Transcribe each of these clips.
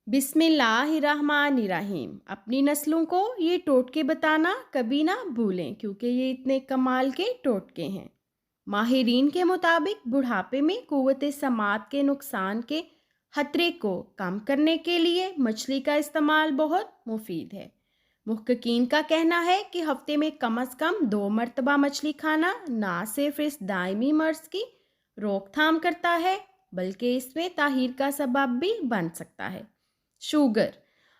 बिस्मिल्लाहिर्रहमानिर्रहीम। अपनी नस्लों को ये टोटके बताना कभी ना भूलें, क्योंकि ये इतने कमाल के टोटके हैं। माहिरीन के मुताबिक बुढ़ापे में क़ुव्वत समात के नुकसान के खतरे को कम करने के लिए मछली का इस्तेमाल बहुत मुफीद है। मुहक्किकीन का कहना है कि हफ्ते में कम अज़ कम 2 मरतबा मछली खाना ना सिर्फ इस दायमी मर्ज़ की रोकथाम करता है, बल्कि इसमें ताहीर का सबब भी बन सकता है। शुगर।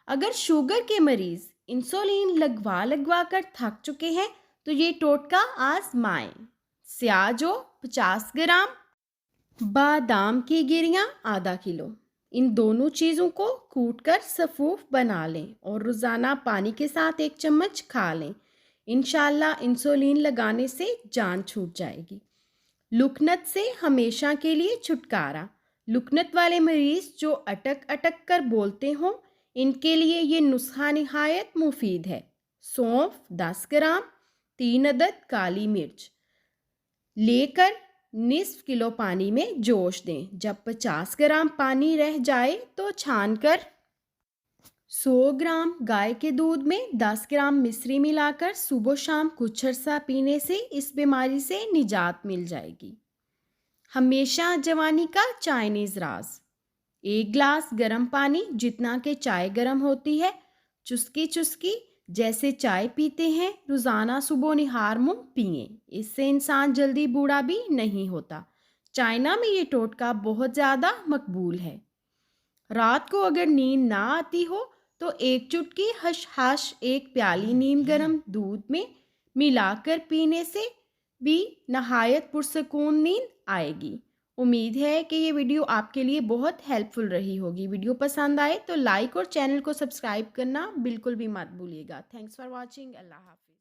अगर शुगर के मरीज़ इंसुलिन लगवा लगवा कर थक चुके हैं तो ये टोटका आजमाएं। स्याजो 50 ग्राम, बादाम की गिरियाँ आधा किलो। इन दोनों चीज़ों को कूटकर सफ़ूफ बना लें और रोज़ाना पानी के साथ 1 चम्मच खा लें। इंशाल्लाह इंसुलिन लगाने से जान छूट जाएगी। लुकनत से हमेशा के लिए छुटकारा। लुकनत वाले मरीज़ जो अटक अटक कर बोलते हों, इनके लिए ये नुस्खा निहायत मुफीद है। सौंफ 10 ग्राम, 3 अदद काली मिर्च लेकर निस्फ किलो पानी में जोश दें। जब 50 ग्राम पानी रह जाए तो छानकर 100 ग्राम गाय के दूध में 10 ग्राम मिश्री मिलाकर सुबह शाम कुछ अर्सा पीने से इस बीमारी से निजात मिल जाएगी। हमेशा जवानी का चाइनीज़ राज। 1 गिलास गर्म पानी जितना कि चाय गर्म होती है, चुस्की चुस्की जैसे चाय पीते हैं, रोज़ाना सुबह निहार मुँह पिएं। इससे इंसान जल्दी बूढ़ा भी नहीं होता। चाइना में ये टोटका बहुत ज़्यादा मकबूल है। रात को अगर नींद ना आती हो तो 1 चुटकी हशहाश 1 प्याली नीम गर्म दूध में मिलाकर पीने से भी नहायत पुरसकून नींद आएगी। उम्मीद है कि ये वीडियो आपके लिए बहुत हेल्पफुल रही होगी। वीडियो पसंद आए तो लाइक और चैनल को सब्सक्राइब करना बिल्कुल भी मत भूलिएगा। Thanks for watching. अल्लाह हाफ़िज़।